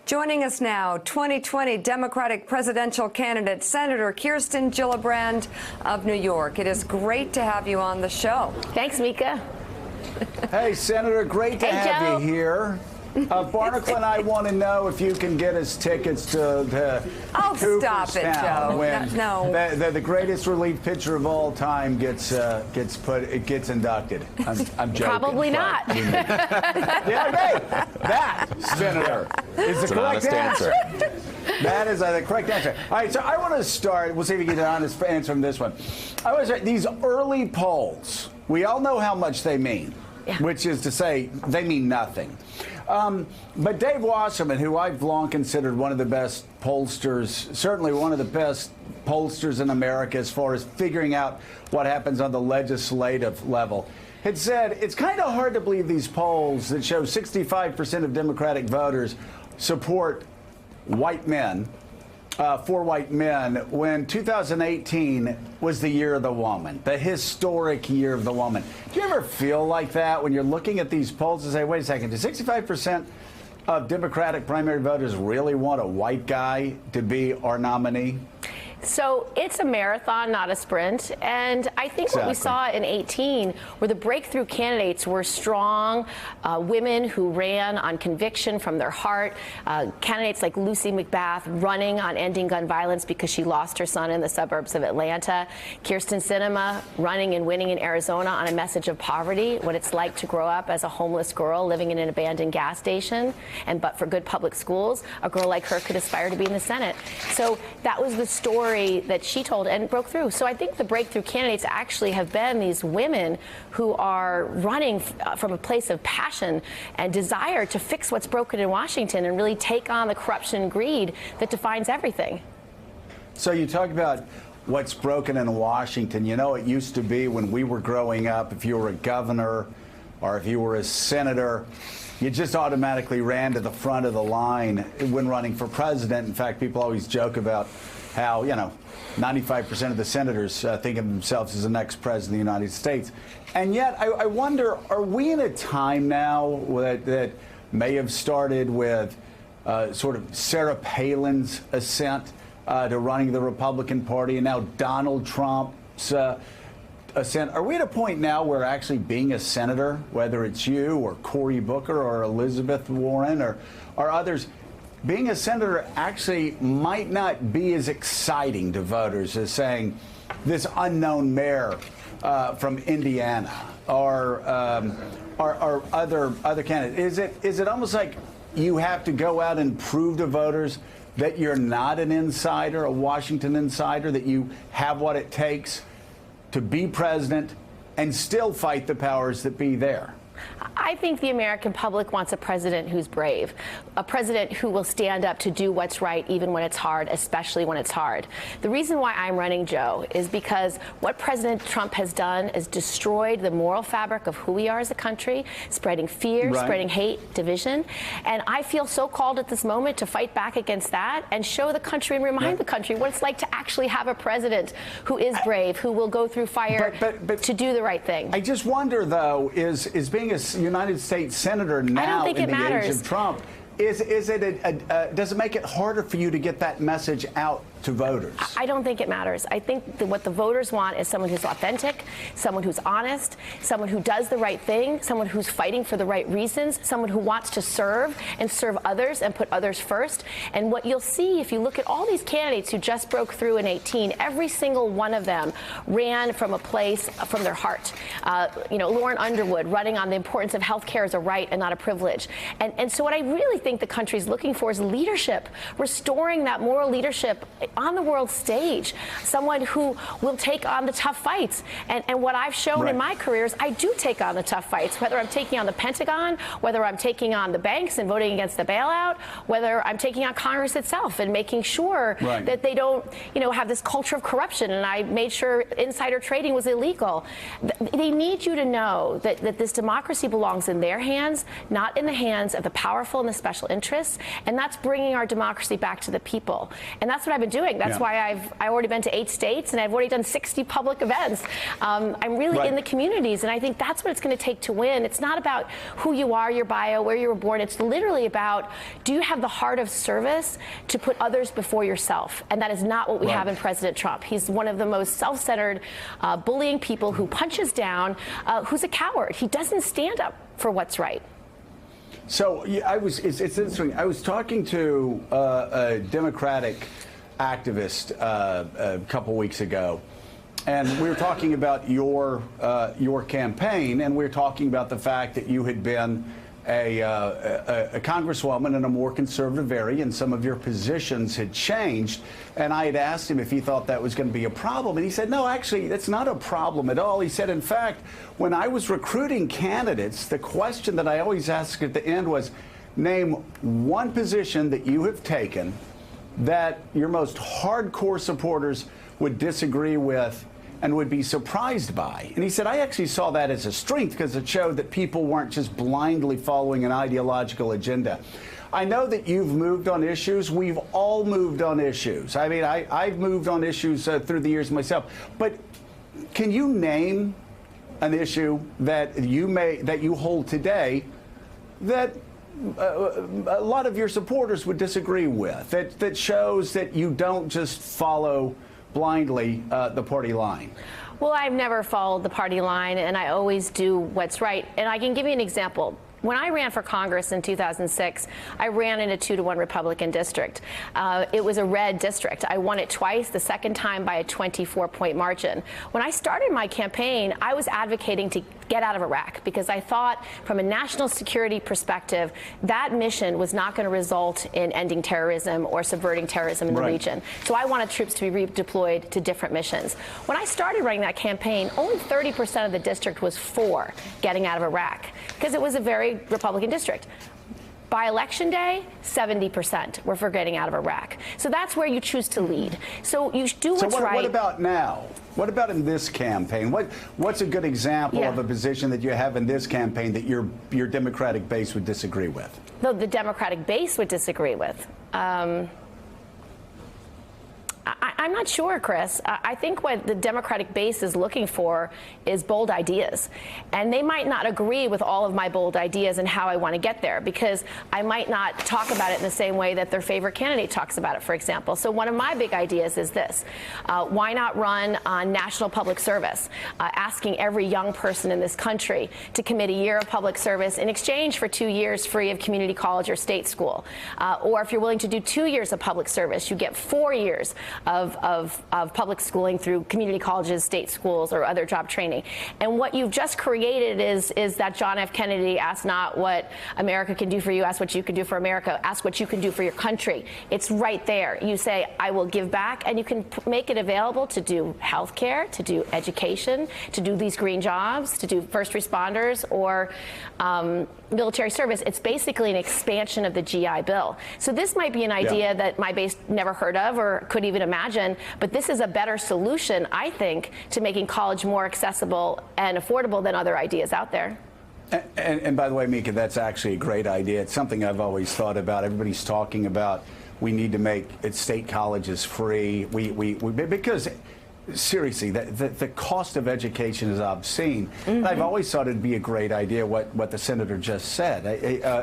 Joining us now, 2020 Democratic presidential candidate, Senator Kirsten Gillibrand of New York. It is great to have you on the show. Thanks, Mika. Hey, Senator, great to have you here. Barnacle and I want to know if you can get us tickets to Oh, stop it, Joe. When No. the greatest relief pitcher of all time gets inducted. I'm joking. Probably not. Yeah, okay. That, Senator, is the correct answer. That is the correct answer. All right, so I want to start. We'll see if we get an honest answer from this one. These early polls, we all know how much they mean, which is to say they mean nothing. But Dave Wasserman, who I've long considered one of the best pollsters, certainly one of the best pollsters in America as far as figuring out what happens on the legislative level, had said it's kind of hard to believe these polls that show 65% of Democratic voters support white men, for white men, when 2018 was the year of the woman, the historic year of the woman. Do you ever feel like that when you're looking at these polls and say, wait a second, do 65% of Democratic primary voters really want a white guy to be our nominee? So it's a marathon, not a sprint. And I think what we saw in 18 were the breakthrough candidates were strong women who ran on conviction from their heart, candidates like Lucy McBath running on ending gun violence because she lost her son in the suburbs of Atlanta, Kyrsten Sinema running and winning in Arizona on a message of poverty, what it's like to grow up as a homeless girl living in an abandoned gas station, and but for good public schools, a girl like her could aspire to be in the Senate. So that was the story that she told and broke through. So I think the breakthrough candidates actually have been these women who are running from a place of passion and desire to fix what's broken in Washington and really take on the corruption and greed that defines everything. So you talk about what's broken in Washington. You know, it used to be when we were growing up, if you were a governor or if you were a senator, you just automatically ran to the front of the line when running for president. In fact, people always joke about how, 95% of the senators think of themselves as the next president of the United States. And yet, I wonder, are we in a time now that may have started with sort of Sarah Palin's ascent to running the Republican Party, and now Donald Trump's ascent? Are we at a point now where actually being a senator, whether it's you or Cory Booker or Elizabeth Warren or others, being a senator actually might not be as exciting to voters as saying this unknown mayor from Indiana or other candidates? Is it almost like you have to go out and prove to voters that you're not an insider, a Washington insider, that you have what it takes to be president and still fight the powers that be there? I think the American public wants a president who's brave, a president who will stand up to do what's right even when it's hard, especially when it's hard. The reason why I'm running, Joe, is because what President Trump has done is destroyed the moral fabric of who we are as a country, spreading fear, spreading hate, division. And I feel so called at this moment to fight back against that and show the country and remind the country what it's like to actually have a president who is brave, who will go through fire to do the right thing. I just wonder, though, is being a United States senator now in the age of Trump, does it make it harder for you to get that message out to voters? I don't think it matters. I think that what the voters want is someone who's authentic, someone who's honest, someone who does the right thing, someone who's fighting for the right reasons, someone who wants to serve and serve others and put others first. And what you'll see if you look at all these candidates who just broke through in 18, every single one of them ran from a place from their heart. Lauren Underwood running on the importance of health care as a right and not a privilege. And so what I really think the country's looking for is leadership, restoring that moral leadership on the world stage, someone who will take on the tough fights. And what I've shown in my career is I do take on the tough fights, whether I'm taking on the Pentagon, whether I'm taking on the banks and voting against the bailout, whether I'm taking on Congress itself and making sure that they don't, have this culture of corruption. And I made sure insider trading was illegal. They need you to know that this democracy belongs in their hands, not in the hands of the powerful and the special interests. And that's bringing our democracy back to the people. And that's what I've been doing. doing. That's why I've already been to 8 states, and I've already done 60 public events. I'm really in the communities, and I think that's what it's going to take to win. It's not about who you are, your bio, where you were born. It's literally about, do you have the heart of service to put others before yourself? And that is not what we have in President Trump. He's one of the most self-centered, bullying people who punches down, who's a coward. He doesn't stand up for what's right. So it's interesting. I was talking to a Democratic activist a couple weeks ago, and we were talking about your campaign, and we were talking about the fact that you had been a congresswoman in a more conservative area, and some of your positions had changed. And I had asked him if he thought that was going to be a problem, and he said, no, actually, that's not a problem at all. He said, in fact, when I was recruiting candidates, the question that I always asked at the end was, name one position that you have taken that your most hardcore supporters would disagree with and would be surprised by. And he said, I actually saw that as a strength because it showed that people weren't just blindly following an ideological agenda. I know that you've moved on issues. We've all moved on issues. I mean, I've moved on issues through the years myself. But can you name an issue that you hold today that a lot of your supporters would disagree with, that shows that you don't just follow blindly the party line? Well, I've never followed the party line, and I always do what's right. And I can give you an example. When I ran for Congress in 2006, I ran in a 2-to-1 Republican district. It was a red district. I won it twice, the second time by a 24-point margin. When I started my campaign, I was advocating to get out of Iraq because I thought from a national security perspective, that mission was not going to result in ending terrorism or subverting terrorism in the region. So I wanted troops to be redeployed to different missions. When I started running that campaign, only 30% of the district was for getting out of Iraq because it was a very Republican district. By election day, 70% were for getting out of Iraq. So that's where you choose to lead. So you do what's right. What about now? What about in this campaign? What's a good example of a position that you have in this campaign that your Democratic base would disagree with? No, the Democratic base would disagree with. I'm not sure, Chris. I think what the Democratic base is looking for is bold ideas. And they might not agree with all of my bold ideas and how I want to get there, because I might not talk about it in the same way that their favorite candidate talks about it, for example. So one of my big ideas is this. Why not run on national public service, asking every young person in this country to commit a year of public service in exchange for 2 years free of community college or state school? Or if you're willing to do 2 years of public service, you get 4 years of public schooling through community colleges, state schools, or other job training. And what you've just created is that John F. Kennedy asked not what America can do for you, ask what you can do for America, ask what you can do for your country. It's right there. You say, I will give back, and you can make it available to do health care, to do education, to do these green jobs, to do first responders, or military service. It's basically an expansion of the GI Bill. So this might be an idea that my base never heard of or could even imagine, but this is a better solution, I think, to making college more accessible and affordable than other ideas out there. And by the way, Mika, that's actually a great idea. It's something I've always thought about. Everybody's talking about we need to make state colleges free. Because seriously, the cost of education is obscene. And I've always thought it'd be a great idea what the senator just said.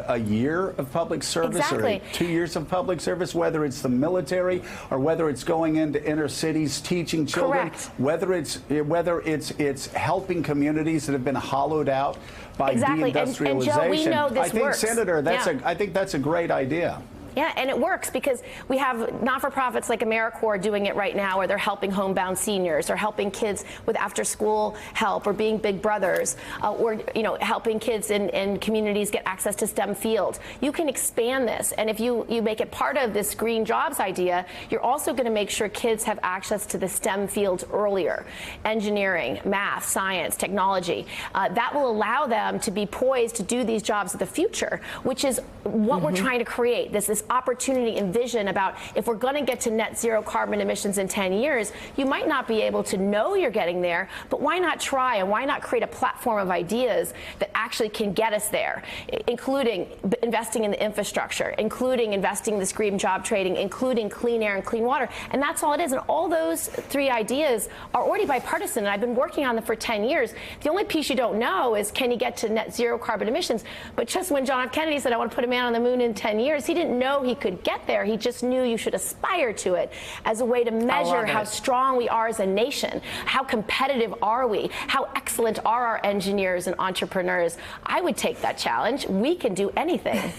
A year of public service or 2 years of public service, whether it's the military or whether it's going into inner cities teaching children, whether it's helping communities that have been hollowed out by deindustrialization. And Joe, we know this works. Senator, I think that's a great idea. Yeah, and it works because we have not-for-profits like AmeriCorps doing it right now, where they're helping homebound seniors or helping kids with after-school help or being big brothers or helping kids in communities get access to STEM fields. You can expand this, and if you make it part of this green jobs idea, you're also going to make sure kids have access to the STEM fields earlier. Engineering, math, science, technology. That will allow them to be poised to do these jobs of the future, which is what we're trying to create, this this opportunity and vision about if we're going to get to net zero carbon emissions in 10 years, you might not be able to know you're getting there, but why not try, and why not create a platform of ideas that actually can get us there, including investing in the infrastructure, including investing in this green job trading, including clean air and clean water. And that's all it is. And all those three ideas are already bipartisan, and I've been working on them for 10 years. The only piece you don't know is, can you get to net zero carbon emissions? But just when John F. Kennedy said, I want to put a man on the moon in 10 years, he didn't know he could get there. He just knew you should aspire to it as a way to measure how strong we are as a nation. How competitive are we? How excellent are our engineers and entrepreneurs? I would take that challenge. We can do anything.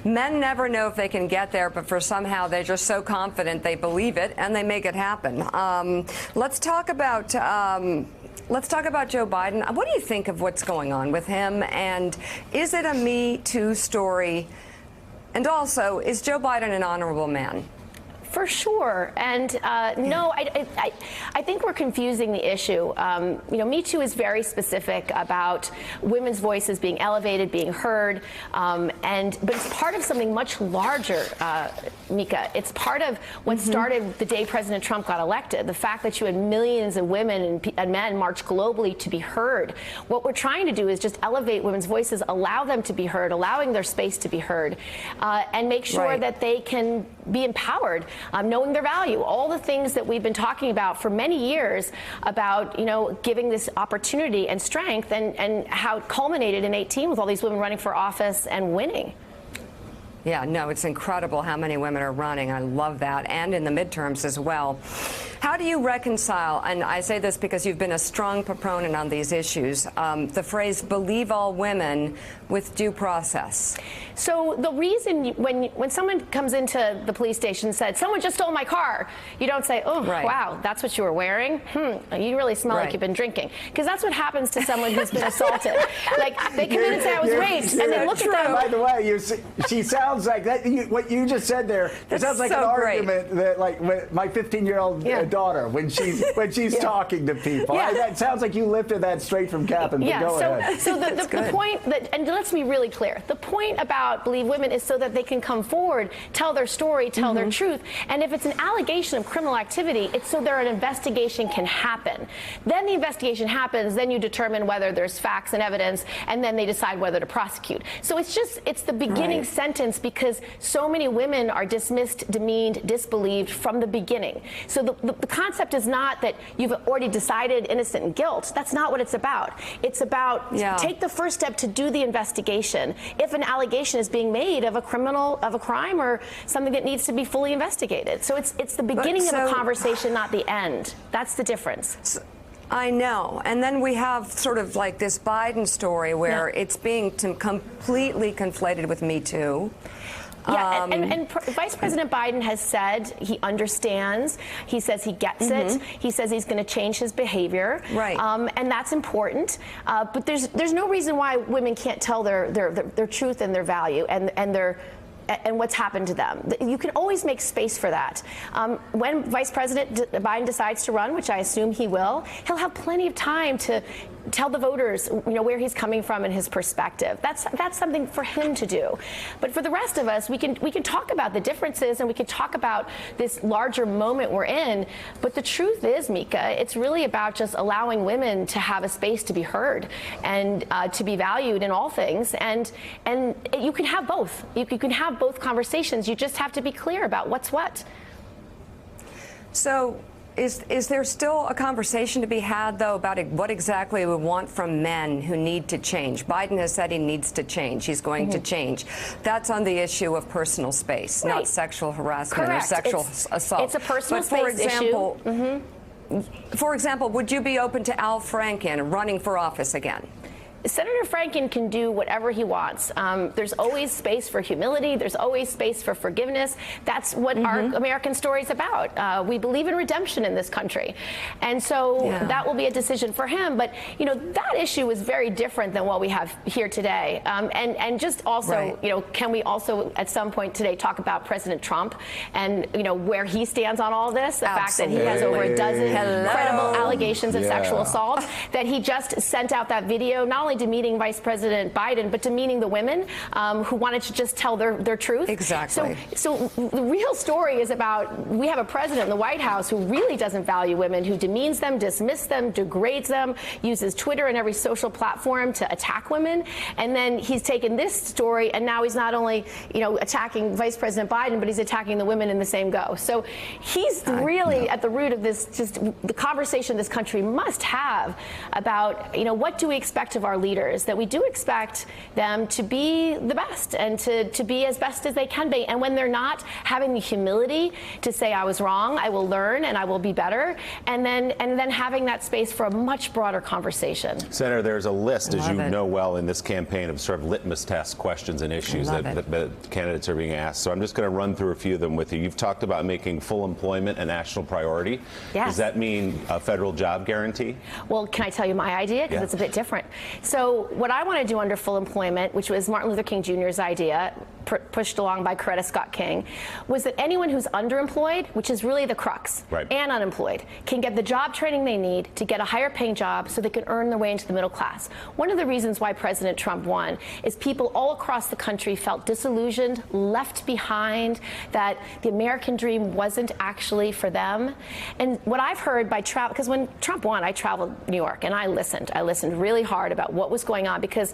Men never know if they can get there, but for somehow they're just so confident they believe it and they make it happen. Let's talk about Joe Biden. What do you think of what's going on with him? And is it a Me Too story? And also, is Joe Biden an honorable man? For sure. And no, I think we're confusing the issue. Me Too is very specific about women's voices being elevated, being heard, but it's part of something much larger, Mika. It's part of what started the day President Trump got elected, the fact that you had millions of women and men march globally to be heard. What we're trying to do is just elevate women's voices, allow them to be heard, allowing their space to be heard, and make sure that they can be empowered. Knowing their value, all the things that we've been talking about for many years about, giving this opportunity and strength, and how it culminated in 2018 with all these women running for office and winning. Yeah, no, it's incredible how many women are running. I love that. And in the midterms as well. How do you reconcile, and I say this because you've been a strong proponent on these issues, the phrase "believe all women" with due process? So the reason when someone comes into the police station and said, someone just stole my car, you don't say, oh, wow, that's what you were wearing? You really smell like you've been drinking. Because that's what happens to someone who's been assaulted. Like, they come in and say, I was raped, and then look at them. By the way, she sounds like that. What you just said there, it sounds like an argument that, like, my 15-year-old daughter, when she's talking to people. That sounds like you lifted that straight from Kaplan. Go ahead. So the point that, and let's be really clear, the point about Believe Women is so that they can come forward, tell their story, tell their truth. And if it's an allegation of criminal activity, it's so that an investigation can happen. Then the investigation happens, then you determine whether there's facts and evidence, and then they decide whether to prosecute. So it's the beginning sentence, because so many women are dismissed, demeaned, disbelieved from the beginning. So the concept is not that you've already decided innocent and guilt. That's not what it's about. It's about take the first step to do the investigation. If an allegation is being made of a crime or something that needs to be fully investigated. So it's the beginning of a conversation, not the end. That's the difference. I know. And then we have sort of like this Biden story where it's being completely conflated with Me Too. And Vice President Biden has said he understands. He says he gets it. He says he's going to change his behavior. Right. And that's important. But there's no reason why women can't tell their truth and their value and what's happened to them. You can always make space for that. When Vice President Biden decides to run, which I assume he will, he'll have plenty of time to tell the voters, where he's coming from and his perspective. That's something for him to do. But for the rest of us, we can talk about the differences, and we can talk about this larger moment we're in. But the truth is, Mika, it's really about just allowing women to have a space to be heard and to be valued in all things. And you can have both. You can have both conversations. You just have to be clear about what's what. So is there still a conversation to be had, though, about what exactly we want from men who need to change? Biden has said he needs to change. He's going to change. That's on the issue of personal space, not sexual harassment or sexual assault. It's a personal space issue. For example, would you be open to Al Franken running for office again? Senator Franken can do whatever he wants. There's always space for humility. There's always space for forgiveness. That's what our American story is about. We believe in redemption in this country. And so that will be a decision for him. But, that issue is very different than what we have here today. And just also, can we also at some point today talk about President Trump and, where he stands on all this? The fact that he has over a dozen credible allegations of sexual assault, that he just sent out that video, not only demeaning Vice President Biden, but demeaning the women who wanted to just tell their truth. Exactly. So the real story is about, we have a president in the White House who really doesn't value women, who demeans them, dismisses them, degrades them, uses Twitter and every social platform to attack women. And then he's taken this story, and now he's not only, attacking Vice President Biden, but he's attacking the women in the same go. So he's really at the root of this, just the conversation this country must have about, what do we expect of our leaders? That we do expect them to be the best and to be as best as they can be. And when they're not, having the humility to say, I was wrong, I will learn, and I will be better. And then having that space for a much broader conversation. Senator, there's a list, as you know well, in this campaign of sort of litmus test questions and issues that candidates are being asked. So I'm just going to run through a few of them with you. You've talked about making full employment a national priority. Yes. Does that mean a federal job guarantee? Well, can I tell you my idea? Because it's a bit different. So what I want to do under full employment, which was Martin Luther King Jr.'s idea, pushed along by Coretta Scott King, was that anyone who's underemployed, which is really the crux, and unemployed, can get the job training they need to get a higher paying job so they can earn their way into the middle class. One of the reasons why President Trump won is people all across the country felt disillusioned, left behind, that the American dream wasn't actually for them. And what I've heard by travel, because when Trump won, I traveled New York and I listened really hard about what was going on, because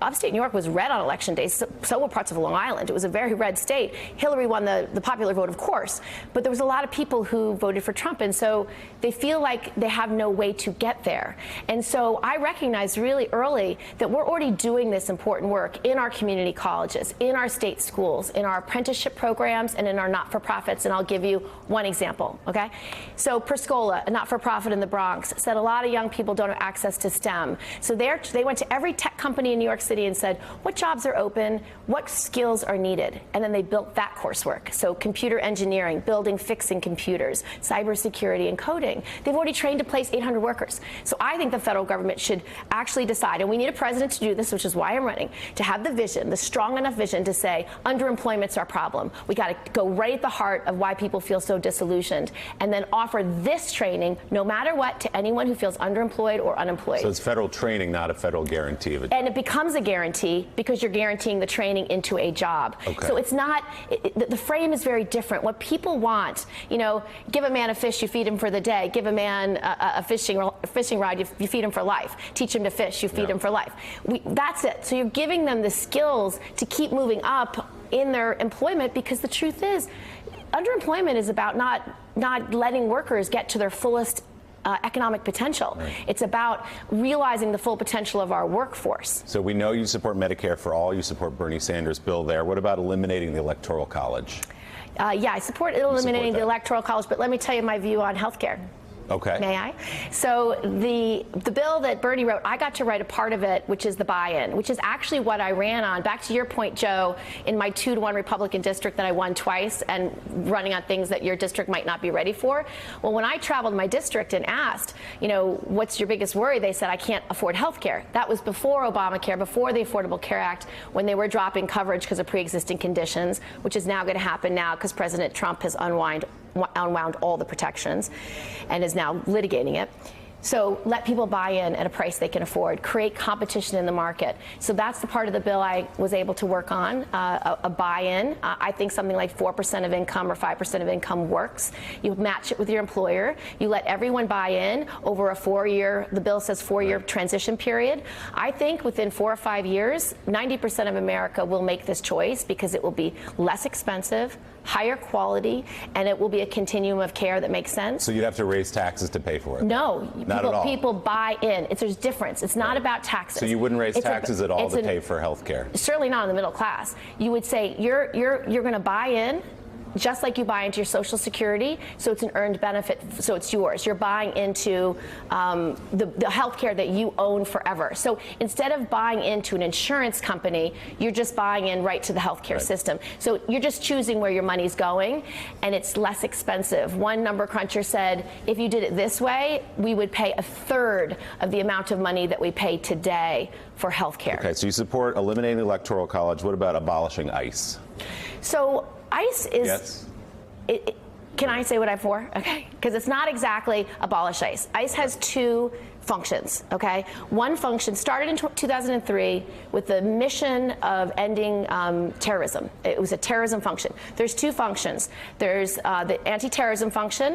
upstate New York was red on election day, so were parts of Long Island. It was a very red state. Hillary won the popular vote, of course, but there was a lot of people who voted for Trump, and so they feel like they have no way to get there. And so I recognized really early that we're already doing this important work in our community colleges, in our state schools, in our apprenticeship programs, and in our not-for-profits, and I'll give you one example, okay? So Perscola, a not-for-profit in the Bronx, said a lot of young people don't have access to STEM. So they went to every tech company in New York City and said, what jobs are open, what skills are needed? And then they built that coursework. So computer engineering, building, fixing computers, cybersecurity, and coding. They've already trained to place 800 workers. So I think the federal government should actually decide, and we need a president to do this, which is why I'm running, to have the vision, the strong enough vision to say, underemployment's our problem. We got to go right at the heart of why people feel so disillusioned, and then offer this training, no matter what, to anyone who feels underemployed or unemployed. So it's federal training, not a federal guarantee of it. And it becomes a guarantee because you're guaranteeing the training into a job. Okay. So it's not, the frame is very different. What people want, give a man a fish, you feed him for the day. Give a man a fishing rod, you feed him for life. Teach him to fish, you feed him for life. That's it. So you're giving them the skills to keep moving up in their employment, because the truth is, underemployment is about not letting workers get to their fullest economic potential. Right. It's about realizing the full potential of our workforce. So we know you support Medicare for all. You support Bernie Sanders' bill there. What about eliminating the Electoral College? Yeah, I support eliminating the Electoral College, but let me tell you my view on health care. Okay. May I? So the bill that Bernie wrote, I got to write a part of it, which is the buy-in, which is actually what I ran on. Back to your point, Joe, in my 2-to-1 Republican district that I won twice, and running on things that your district might not be ready for. Well, when I traveled my district and asked, what's your biggest worry? They said, I can't afford health care. That was before Obamacare, before the Affordable Care Act, when they were dropping coverage because of pre-existing conditions, which is now going to happen now because President Trump has unwound all the protections and is now litigating it. So let people buy in at a price they can afford, create competition in the market. So that's the part of the bill I was able to work on, a buy-in. I think something like 4% of income or 5% of income works. You match it with your employer. You let everyone buy in over a 4-year, the bill says 4-year transition period. I think within 4 or 5 years, 90% of America will make this choice because it will be less expensive, higher quality, and it will be a continuum of care that makes sense. So you'd have to raise taxes to pay for it? No. Not at all. People buy in. There's difference. It's not about taxes. So you wouldn't raise taxes at all to pay for health care? Certainly not in the middle class. You would say you're going to buy in just like you buy into your Social Security, so it's an earned benefit, so it's yours. You're buying into the health care that you own forever. So instead of buying into an insurance company, you're just buying in right to the health care system. So you're just choosing where your money's going, and it's less expensive. One number cruncher said, if you did it this way, we would pay 1/3 of the amount of money that we pay today for health care. Okay, so you support eliminating the Electoral College. What about abolishing ICE? So ICE is, yes. Can I say what I'm for? Okay, because it's not exactly abolish ICE. ICE has 2 functions, okay? One function started in 2003 with the mission of ending terrorism. It was a terrorism function. There's two functions. There's the anti-terrorism function,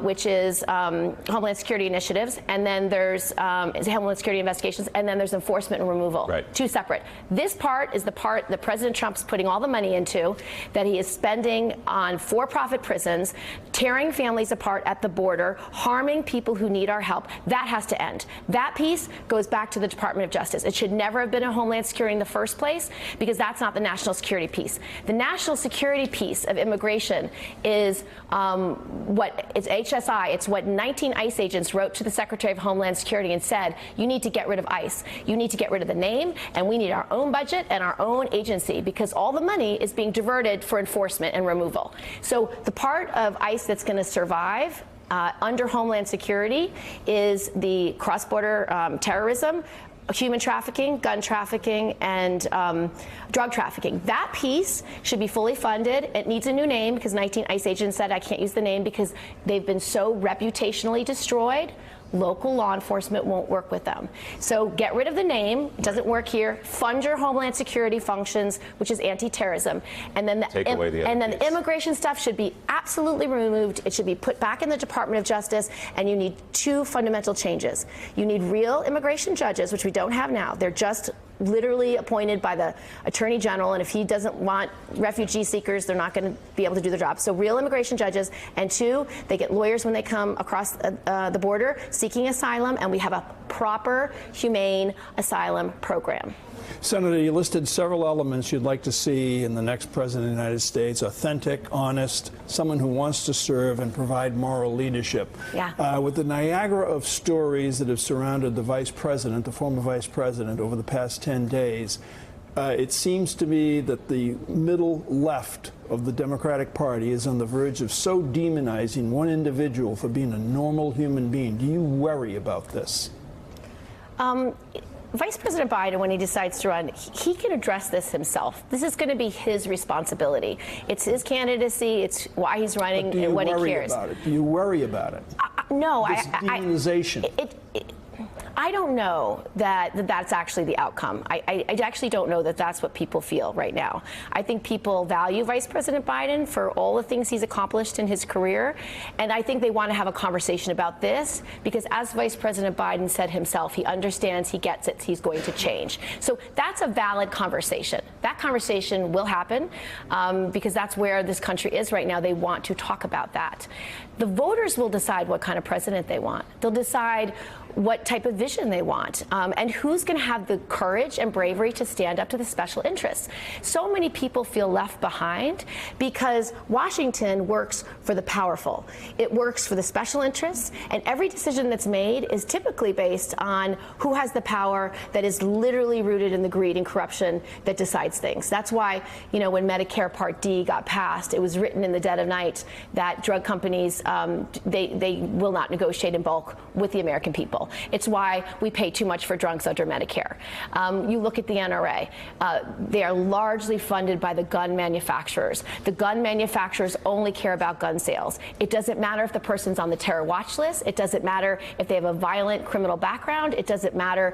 which is Homeland Security initiatives, and then there's Homeland Security investigations, and then there's enforcement and removal. Right. Two separate. This part is the part that President Trump's putting all the money into, that he is spending on for-profit prisons, tearing families apart at the border, harming people who need our help. That has to end. That piece goes back to the Department of Justice. It should never have been a Homeland Security in the first place, because that's not the national security piece. The national security piece of immigration is it's HSI. It's what 19 ICE agents wrote to the Secretary of Homeland Security and said, you need to get rid of ICE. You need to get rid of the name, and we need our own budget and our own agency, because all the money is being diverted for enforcement and removal. So the part of ICE that's going to survive under Homeland Security is the cross-border terrorism, human trafficking, gun trafficking, and drug trafficking. That piece should be fully funded. It needs a new name, because 19 ICE agents said I can't use the name because they've been so reputationally destroyed. Local law enforcement won't work with them. So get rid of the name. It doesn't work here. Fund your Homeland Security functions, which is anti-terrorism. And then the immigration stuff should be absolutely removed. It should be put back in the Department of Justice. And you need two fundamental changes. You need real immigration judges, which we don't have now. They're just literally appointed by the Attorney General, and if he doesn't want refugee seekers, they're not going to be able to do the job. So real immigration judges, and two, they get lawyers when they come across the border seeking asylum, and we have a proper, humane asylum program. Senator, you listed several elements you'd like to see in the next president of the United States: authentic, honest, someone who wants to serve and provide moral leadership. Yeah. With the Niagara of stories that have surrounded the vice president, the former vice president, over the past 10 days, it seems to me that the middle left of the Democratic Party is on the verge of so demonizing one individual for being a normal human being. Do you worry about this? Vice President Biden, when he decides to run, he can address this himself. This is going to be his responsibility. It's his candidacy. It's why he's running and what he cares. Do you worry about it? No, this demonization. I don't know that that's actually the outcome. I actually don't know that that's what people feel right now. I think people value Vice President Biden for all the things he's accomplished in his career, and I think they want to have a conversation about this, because as Vice President Biden said himself, he understands, he gets it, he's going to change. So that's a valid conversation. That conversation will happen because that's where this country is right now. They want to talk about that. The voters will decide what kind of president they want. They'll decide what type of vision they want, and who's going to have the courage and bravery to stand up to the special interests. So many people feel left behind because Washington works for the powerful. It works for the special interests, and every decision that's made is typically based on who has the power that is literally rooted in the greed and corruption that decides things. That's why, you know, when Medicare Part D got passed, it was written in the dead of night that drug companies, they will not negotiate in bulk with the American people. It's why we pay too much for drugs under Medicare. You look at the NRA. They are largely funded by the gun manufacturers. The gun manufacturers only care about gun sales. It doesn't matter if the person's on the terror watch list. It doesn't matter if they have a violent criminal background. It doesn't matter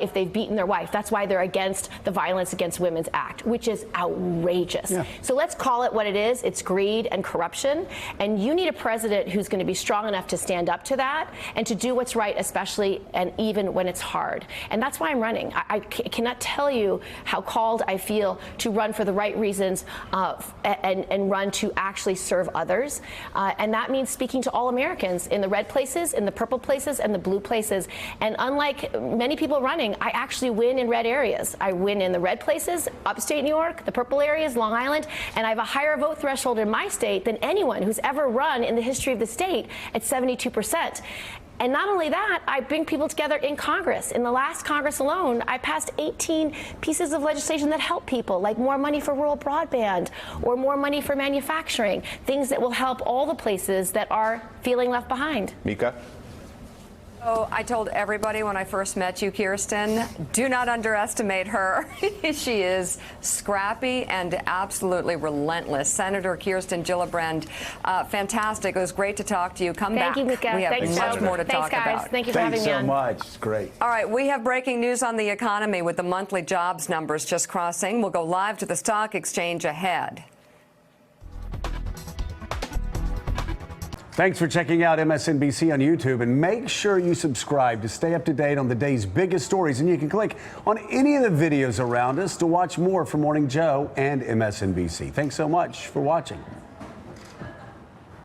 if they've beaten their wife. That's why they're against the Violence Against Women's Act, which is outrageous. Yeah. So let's call it what it is. It's greed and corruption. And you need a president who's going to be strong enough to stand up to that and to do what's right, especially and even when it's hard. And that's why I'm running. I cannot tell you how called I feel to run for the right reasons and run to actually serve others. And that means speaking to all Americans in the red places, in the purple places, and the blue places. And unlike many people running, I actually win in red areas. I win in the red places, upstate New York, the purple areas, Long Island, and I have a higher vote threshold in my state than anyone who's ever run in the history of the state at 72%. And not only that, I bring people together in Congress. In the last Congress alone, I passed 18 pieces of legislation that help people, like more money for rural broadband or more money for manufacturing, things that will help all the places that are feeling left behind. Mika? Oh, I told everybody when I first met you, Kirsten, do not underestimate her. She is scrappy and absolutely relentless. Senator Kirsten Gillibrand, fantastic. It was great to talk to you. Come back. Thank you, Mika. We have Thanks, much Joe. more to Thanks, talk guys. about. Thank you for Thanks having me so on. much. It's great. All right, we have breaking news on the economy with the monthly jobs numbers just crossing. We'll go live to the stock exchange ahead. Thanks for checking out MSNBC on YouTube, and make sure you subscribe to stay up to date on the day's biggest stories. And you can click on any of the videos around us to watch more from Morning Joe and MSNBC. Thanks so much for watching.